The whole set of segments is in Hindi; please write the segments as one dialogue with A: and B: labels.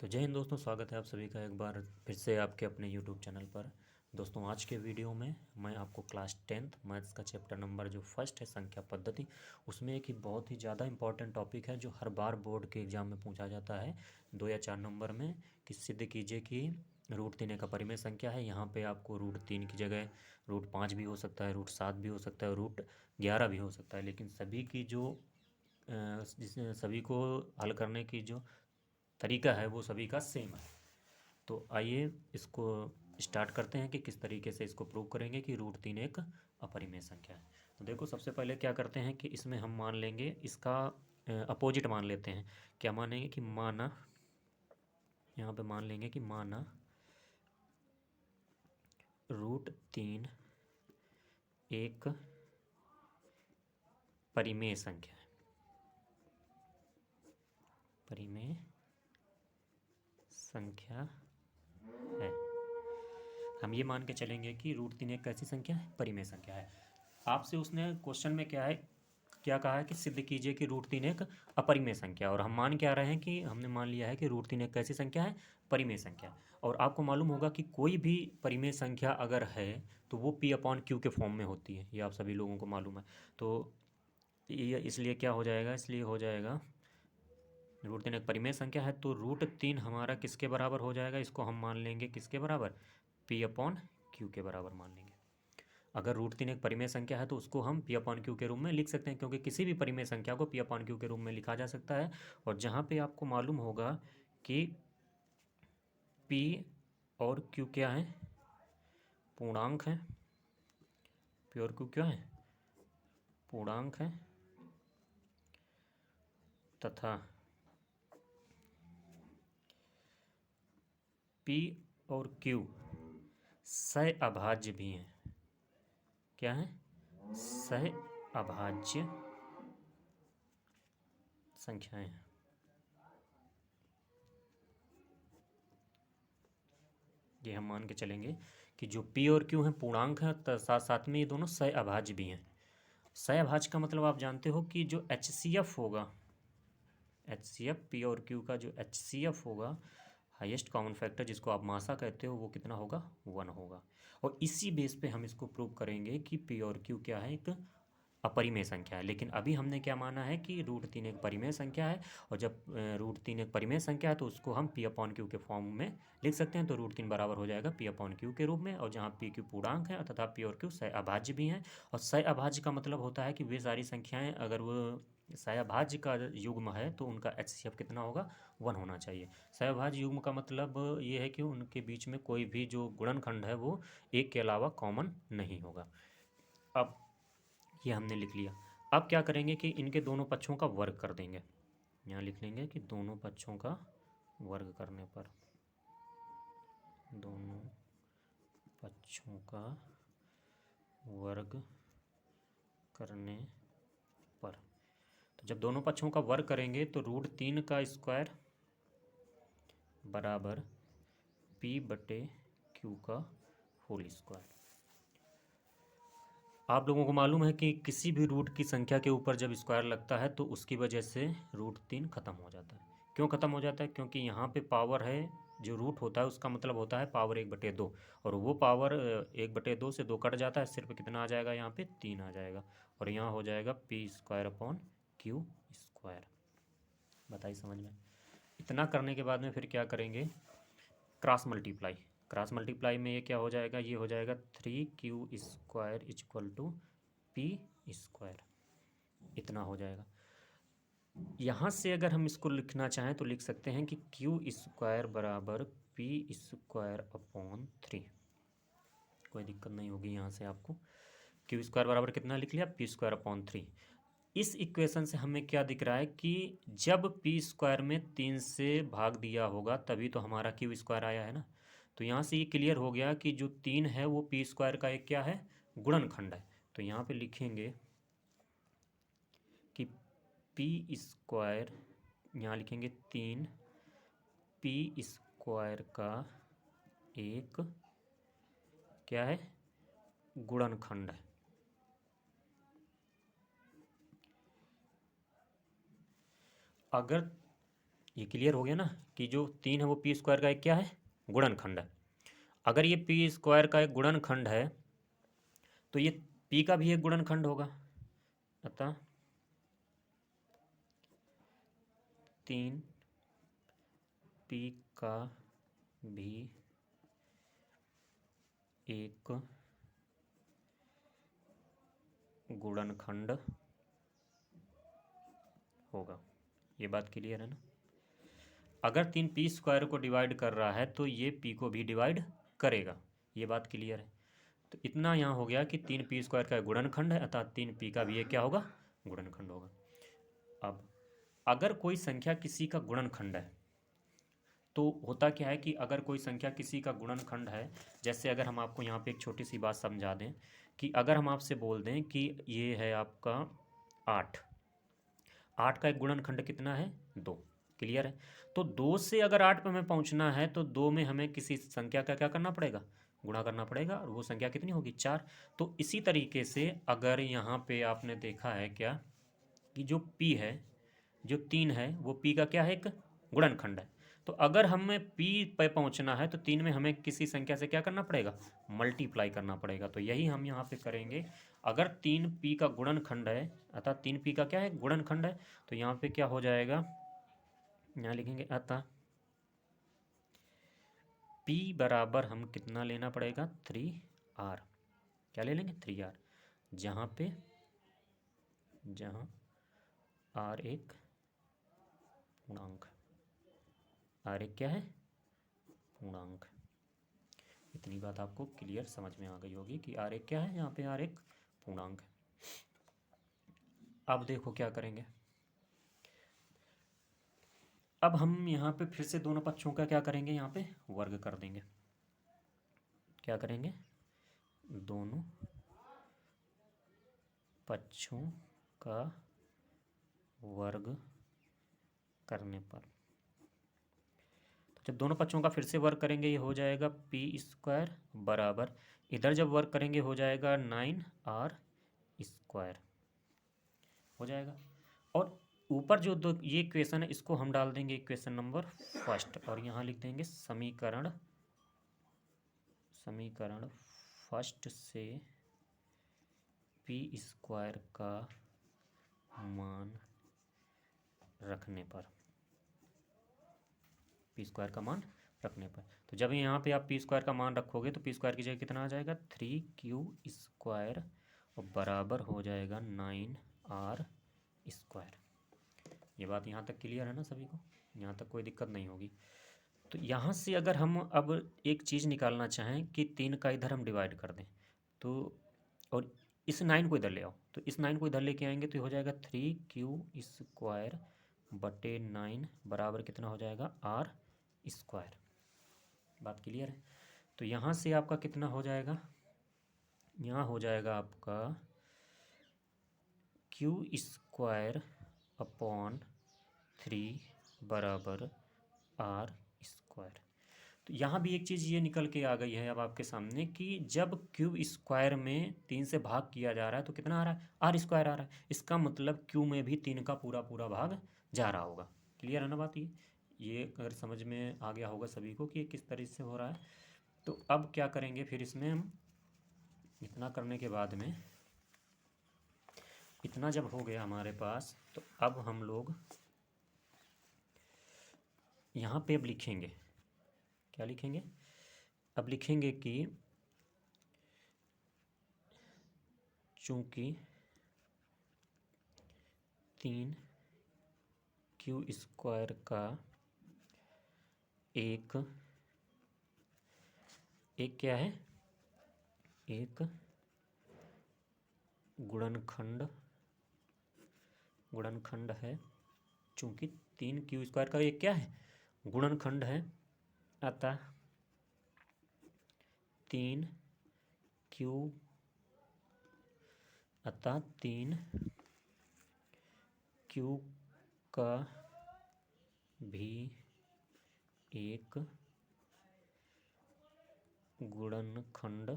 A: तो जय हिंद दोस्तों, स्वागत है आप सभी का एक बार फिर से आपके अपने यूट्यूब चैनल पर। दोस्तों आज के वीडियो में मैं आपको क्लास 10th मैथ्स का चैप्टर नंबर जो फर्स्ट है संख्या पद्धति, उसमें एक ही बहुत ही ज़्यादा इंपॉर्टेंट टॉपिक है जो हर बार बोर्ड के एग्ज़ाम में पूछा जाता है 2 या 4 नंबर में, कि सिद्ध कीजिए कि रूट 3 एक अपरिमेय संख्या है। यहाँ पे आपको रूट 3 की जगह रूट 5 भी हो सकता है, रूट 7 भी हो सकता है, रूट 11 भी हो सकता है, लेकिन सभी की जो सभी को हल करने की जो तरीका है वो सभी का सेम है। तो आइए इसको स्टार्ट करते हैं कि किस तरीके से इसको प्रूव करेंगे कि रूट 3 एक अपरिमेय संख्या है। तो देखो, सबसे पहले क्या करते हैं कि इसमें हम मान लेंगे इसका अपोजिट मान लेते हैं। क्या मानेंगे कि माना, यहाँ पे मान लेंगे कि माना रूट 3 एक परिमेय संख्या है। परिमेय संख्या है। हम ये मान के चलेंगे कि रूट 3 एक कैसी संख्या है, परिमेय संख्या है। आपसे उसने क्वेश्चन में क्या कहा है कि सिद्ध कीजिए कि रूट 3 एक अपरिमेय संख्या, और हम मान क्या रहे हैं कि हमने मान लिया है कि रूट 3 एक कैसी संख्या है, परिमेय संख्या। और आपको मालूम होगा कि कोई भी परिमेय संख्या अगर है तो वो P/Q के फॉर्म में होती है, ये आप सभी लोगों को मालूम है। तो ये इसलिए क्या हो जाएगा, इसलिए हो जाएगा रूट 3 एक परिमेय संख्या है तो रूट 3 हमारा किसके बराबर हो जाएगा, इसको हम मान लेंगे किसके बराबर, P/Q के बराबर मान लेंगे। अगर रूट 3 एक परिमेय संख्या है तो उसको हम P/Q के रूप में लिख सकते हैं, क्योंकि किसी भी परिमेय संख्या को P/Q के रूप में लिखा जा सकता है। और जहाँ पे आपको मालूम होगा कि P और Q क्या है, पूर्णांक है। P और Q क्या है, पूर्णांक है, तथा P और Q सहअभाज्य भी हैं। क्या है, सहअभाज्य संख्याएं हैं। ये हम मान के चलेंगे कि जो P और Q हैं पूर्णांक हैं, साथ साथ में ये दोनों सहअभाज्य भी हैं। सहअभाज्य का मतलब आप जानते हो कि जो HCF होगा, HCF P और Q का जो HCF होगा, हाईएस्ट कॉमन फैक्टर जिसको आप मासा कहते हो, वो कितना होगा, 1 होगा। और इसी बेस पे हम इसको प्रूव करेंगे कि P और Q क्या है, एक अपरिमेय संख्या है। लेकिन अभी हमने क्या माना है कि रूट 3 एक परिमेय संख्या है, और जब रूट 3 एक परिमेय संख्या है तो उसको हम P/Q के फॉर्म में लिख सकते हैं। तो रूट 3 बराबर हो जाएगा P/Q के रूप में, और जहाँ P Q पूर्णांक है तथा P और Q सहअभाज्य भी हैं। और सहअभाज्य का मतलब होता है कि वे सारी संख्याएं अगर वो सहअभाज्य का युग्म है तो उनका HCF कितना होगा, 1 होना चाहिए। सहअभाज्य युग्म का मतलब ये है कि उनके बीच में कोई भी जो गुणनखंड है वो एक के अलावा कॉमन नहीं होगा। अब ये हमने लिख लिया। अब क्या करेंगे कि इनके दोनों पक्षों का वर्ग कर देंगे। यहाँ लिख लेंगे कि दोनों पक्षों का वर्ग करने पर, दोनों पक्षों का वर्ग करने पर, तो जब दोनों पक्षों का वर्ग करेंगे तो रूट 3 का स्क्वायर बराबर P/Q का होल स्क्वायर। आप लोगों को मालूम है कि किसी भी रूट की संख्या के ऊपर जब स्क्वायर लगता है तो उसकी वजह से रूट 3 खत्म हो जाता है। क्यों खत्म हो जाता है, क्योंकि यहाँ पे पावर है, जो रूट होता है उसका मतलब होता है पावर 1/2, और वो पावर 1/2 से 2 कट जाता है, सिर्फ कितना आ जाएगा, यहाँ पे 3 आ जाएगा। और यहाँ हो जाएगा P/Q स्क्वायर। बताइए समझ में। इतना करने के बाद में फिर क्या करेंगे, क्रॉस मल्टीप्लाई। क्रॉस मल्टीप्लाई में ये क्या हो जाएगा, ये हो जाएगा 3Q square equal to P square. इतना हो जाएगा। यहाँ से अगर हम इसको लिखना चाहें तो लिख सकते हैं कि Q स्क्वायर बराबर P स्क्वायर अपॉन 3। कोई दिक्कत नहीं होगी यहाँ से आपको। Q स्क्वायर बराबर कितना लिख लिया, P स्क्वायर अपॉन 3। इस इक्वेशन से हमें क्या दिख रहा है कि जब P स्क्वायर में 3 से भाग दिया होगा तभी तो हमारा Q स्क्वायर आया है ना। तो यहाँ से ये क्लियर हो गया कि जो 3 है वो P स्क्वायर का एक क्या है, गुणनखंड है। तो यहाँ पे लिखेंगे कि P स्क्वायर, यहाँ लिखेंगे 3 P स्क्वायर का एक क्या है, गुणनखंड है। अगर ये क्लियर हो गया ना कि जो 3 है वो पी स्क्वायर का एक क्या है, गुणनखंड है। अगर ये पी स्क्वायर का एक गुणनखंड है तो ये पी का भी एक गुणनखंड होगा, अतः 3 पी का भी एक गुणनखंड होगा। ये बात क्लियर है ना। अगर 3 पी स्क्वायर को डिवाइड कर रहा है तो ये पी को भी डिवाइड करेगा। ये बात क्लियर है। तो इतना यहाँ हो गया कि 3 पी स्क्वायर का गुणनखंड है, अतः 3 पी का भी ये क्या होगा, गुणनखंड होगा। अब अगर कोई संख्या किसी का गुणनखंड है तो होता क्या है कि अगर कोई संख्या किसी का गुणनखंड है, जैसे अगर हम आपको यहाँ पे एक छोटी सी बात समझा दें कि अगर हम आपसे बोल दें कि ये है आपका 8, 8 का एक गुणनखंड कितना है, 2। क्लियर है। तो 2 से अगर 8 पे हमें पहुँचना है तो 2 में हमें किसी संख्या का क्या करना पड़ेगा, गुणा करना पड़ेगा, और वो संख्या कितनी होगी, 4। तो इसी तरीके से अगर यहाँ पे आपने देखा है क्या कि जो p है, जो 3 है, वो p का क्या है, एक गुणनखंड है। तो अगर हमें p पे पहुंचना है तो 3 में हमें किसी संख्या से क्या करना पड़ेगा, मल्टीप्लाई करना पड़ेगा। तो यही हम यहाँ पे करेंगे। अगर 3p का गुणनखंड है, अतः 3p का क्या है, गुणनखंड है, तो यहाँ पे क्या हो जाएगा, यहाँ लिखेंगे अतः p बराबर हम कितना लेना पड़ेगा, 3r। क्या ले लेंगे, 3r, जहाँ r एक पूर्णांक, r एक क्या है, पूर्णांक। इतनी बात आपको क्लियर समझ में आ गई होगी कि r एक क्या है, यहाँ पे r एक पूर्णांक है। अब देखो क्या करेंगे। अब हम यहाँ पे फिर से दोनों पक्षों का क्या करेंगे, यहाँ पे वर्ग कर देंगे। क्या करेंगे, दोनों पक्षों का वर्ग करने पर, तो जब दोनों पक्षों का फिर से वर्ग करेंगे ये हो जाएगा पी स्क्वायर बराबर, इधर जब वर्ग करेंगे हो जाएगा 9r स्क्वायर हो जाएगा। और ऊपर जो दो ये इक्वेशन है इसको हम डाल देंगे इक्वेशन नंबर फर्स्ट, और यहाँ लिख देंगे समीकरण फर्स्ट से पी स्क्वायर का मान रखने पर, पी स्क्वायर का मान रखने पर। तो जब यहाँ पे आप पी स्क्वायर का मान रखोगे तो पी स्क्वायर की जगह कितना आ जाएगा, 3q स्क्वायर, और बराबर हो जाएगा 9r स्क्वायर। ये बात यहाँ तक क्लियर है ना सभी को, यहाँ तक कोई दिक्कत नहीं होगी। तो यहाँ से अगर हम अब एक चीज़ निकालना चाहें कि 3 का इधर हम डिवाइड कर दें तो, और इस 9 को इधर ले आओ, तो इस 9 को इधर लेके आएंगे तो हो जाएगा 3q स्क्वायर बटे 9 बराबर कितना हो जाएगा, r स्क्वायर। बात क्लियर है। तो यहाँ से आपका कितना हो जाएगा, यहाँ हो जाएगा आपका q स्क्वायर अपॉन 3 बराबर r स्क्वायर। तो यहाँ भी एक चीज़ ये निकल के आ गई है अब आपके सामने कि जब क्यूब स्क्वायर में 3 से भाग किया जा रहा है तो कितना आ रहा है, आर स्क्वायर आ रहा है। इसका मतलब क्यू में भी 3 का पूरा पूरा भाग जा रहा होगा। क्लियर है ना बात ये अगर समझ में आ गया होगा सभी को कि ये किस तरीके से हो रहा है। तो अब क्या करेंगे फिर इसमें हम, इतना करने के बाद में, इतना जब हो गया हमारे पास, तो अब हम लोग यहाँ पे अब लिखेंगे, क्या लिखेंगे, अब लिखेंगे कि चूंकि 3q स्क्वायर का एक क्या है, एक गुणनखंड है, चूंकि 3q स्क्वायर का एक क्या है, गुणनखंड है, अतः 3q का भी एक गुणनखंड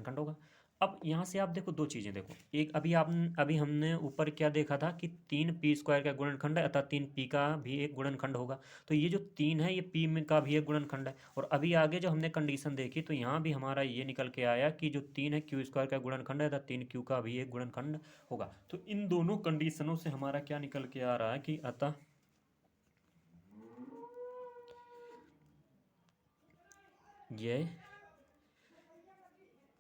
A: होगा, अब यहाँ से आप देखो दो चीज़ें देखो, एक अभी हमने ऊपर क्या देखा था कि 3p² का गुणनखंड है, अतः 3p का भी एक गुणनखंड होगा। तो ये जो 3 है ये p में का भी एक गुणनखंड है। और अभी आगे जो हमने कंडीशन देखी तो यहाँ भी हमारा ये निकल के आया कि जो 3 है q² का गुणनखंड है, अतः 3q का भी एक गुणनखंड होगा। तो इन दोनों कंडीशनों से हमारा क्या निकल के आ रहा है कि अतः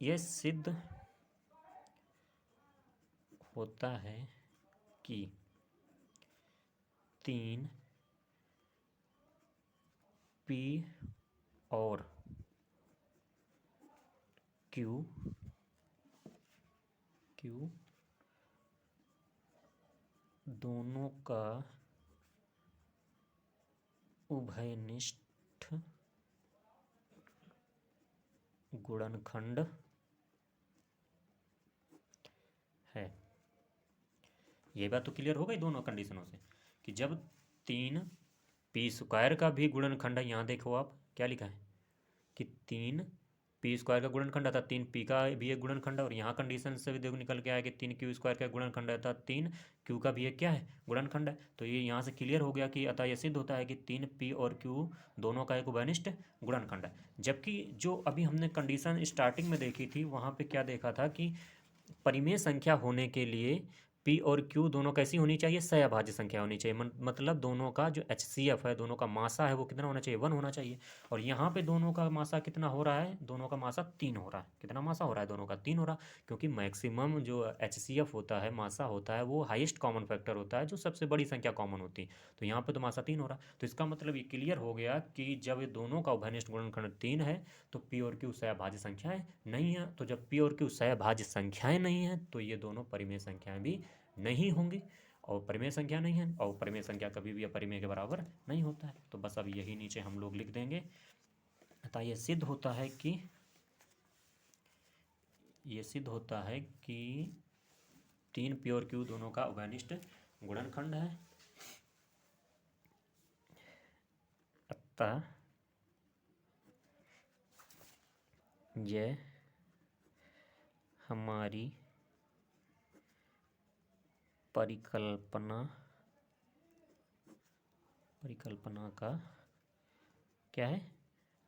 A: यह सिद्ध होता है कि 3p और q दोनों का उभयनिष्ठ गुणनखंड है। ये बात तो क्लियर हो गई दोनों कंडीशनों से कि जब 3p² का भी गुणनखंड है, यहाँ देखो आप क्या लिखा है कि 3p² का गुणनखंड था, 3p का भी एक गुणनखंड है। और यहाँ कंडीशन से भी देखो निकल के आया कि 3q² का गुणनखंड है, था 3q का भी एक क्या है गुणनखंड है। तो ये यहाँ से क्लियर हो गया कि अतः यह सिद्ध होता है कि 3p और q दोनों का एक उभयनिष्ठ गुणनखंड है। जबकि जो अभी हमने कंडीशन स्टार्टिंग में देखी थी वहाँ पे क्या देखा था कि परिमेय संख्या होने के लिए p और q दोनों कैसी होनी चाहिए, सहअभाज्य संख्या होनी चाहिए। मतलब दोनों का जो HCF है, दोनों का मासा है वो कितना होना चाहिए, 1 होना चाहिए। और यहाँ पे दोनों का मासा कितना हो रहा है, दोनों का मासा 3 हो रहा है। कितना मासा हो रहा है, दोनों का 3 हो रहा है। क्योंकि मैक्सिमम जो HCF होता है, मासा होता है, वो हाईएस्ट कॉमन फैक्टर होता है, जो सबसे बड़ी संख्या कॉमन होती है। तो यहाँ पे तो मासा 3 हो रहा है। तो इसका मतलब ये क्लियर हो गया कि जब ये दोनों का उभयनिष्ठ गुणनखंड 3 है तो p और q सहअभाज्य संख्याएं नहीं है। तो जब p और q सहअभाज्य संख्याएं नहीं है तो ये दोनों परिमेय संख्याएं भी नहीं होंगी। और परिमेय संख्या नहीं है, और परिमेय संख्या कभी भी अपरिमेय के बराबर नहीं होता है। तो बस अब यही नीचे हम लोग लिख देंगे। अतः ये सिद्ध होता है कि 3p और q दोनों का उभयनिष्ठ गुणनखंड है। अतः यह हमारी परिकल्पना का क्या है,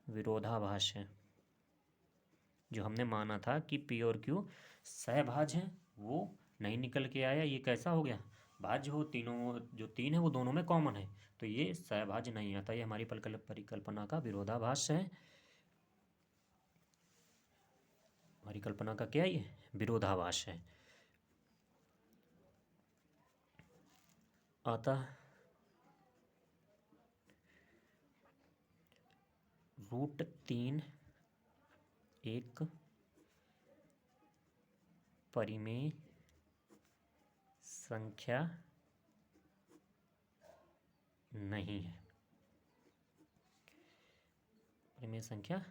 A: विरोधाभास है। जो हमने माना था कि p और q सहभाज्य हैं वो नहीं निकल के आया। ये कैसा हो गया, भाज्य हो, तीनों जो 3 है वो दोनों में कॉमन है, तो ये सहभाज्य नहीं आता। ये हमारी परिकल्पना का विरोधाभास है। हमारी कल्पना का क्या है, ये विरोधाभास है। अतः √3 एक परिमेय संख्या नहीं है, परिमेय संख्या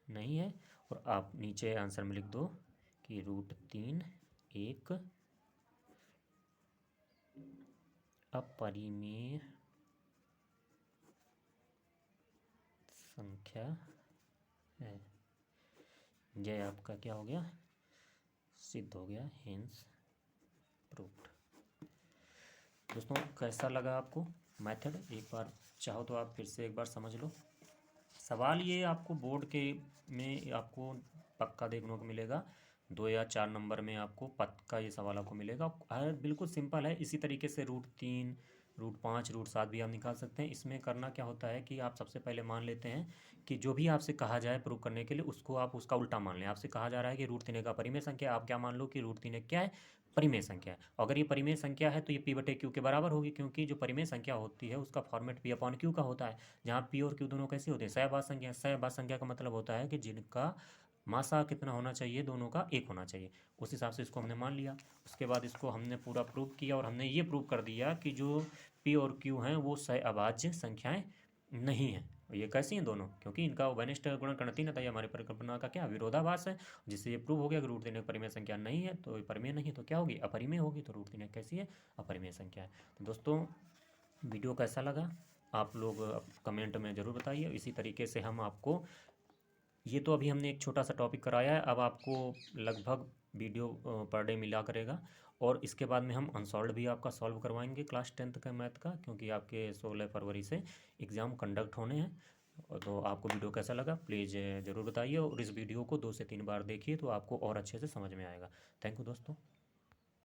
A: नहीं है। और आप नीचे आंसर में लिख दो कि √3 एक अपरिमेय संख्या है। यह आपका क्या हो गया, सिद्ध हो गया, हेंस प्रूव्ड। दोस्तों कैसा लगा आपको मेथड, एक बार चाहो तो आप फिर से एक बार समझ लो। सवाल ये आपको बोर्ड के में आपको पक्का देखने को मिलेगा, 2 या 4 नंबर में आपको पक्का ये सवाल आपको मिलेगा। बिल्कुल सिंपल है। इसी तरीके से √3, √5, √7 भी आप निकाल सकते हैं। इसमें करना क्या होता है कि आप सबसे पहले मान लेते हैं कि जो भी आपसे कहा जाए प्रूव करने के लिए उसको आप उसका उल्टा मान लें। आपसे कहा जा रहा है कि √3 एक अपरिमेय संख्या, आप क्या मान लो कि √3 क्या है, परिमेय संख्या है। अगर ये परिमेय संख्या है तो ये p/q के बराबर होगी, क्योंकि जो परिमेय संख्या होती है उसका फॉर्मेट p/q का होता है, जहाँ p और q दोनों कैसे होते हैं, सहभाज्य संख्या। सहभाज्य संख्या का मतलब होता है कि जिनका मासा कितना होना चाहिए, दोनों का 1 होना चाहिए। उस हिसाब से इसको हमने मान लिया। उसके बाद इसको हमने पूरा प्रूव किया और हमने ये प्रूव कर दिया कि जो p और q हैं वो सहअभाज्य संख्याएं नहीं हैं। ये कैसी हैं दोनों, क्योंकि इनका उभयनिष्ठ गुणनखंड 3 था। ये हमारी परिकल्पना का क्या विरोधाभास है, जिससे ये प्रूव हो गया कि √3 एक परिमेय संख्या नहीं है। तो परिमेय नहीं तो क्या होगी, अपरिमेय होगी। तो √3 कैसी है, अपरिमेय संख्या है। तो दोस्तों वीडियो कैसा लगा आप लोग कमेंट में ज़रूर बताइए। इसी तरीके से हम आपको, ये तो अभी हमने एक छोटा सा टॉपिक कराया है, अब आपको लगभग वीडियो पर डे मिला करेगा। और इसके बाद में हम अनसॉल्व भी आपका सॉल्व करवाएंगे क्लास 10th का मैथ का, क्योंकि आपके 16 फरवरी से एग्ज़ाम कंडक्ट होने हैं। तो आपको वीडियो कैसा लगा प्लीज़ ज़रूर बताइए, और इस वीडियो को 2 से 3 बार देखिए तो आपको और अच्छे से समझ में आएगा। थैंक यू दोस्तों।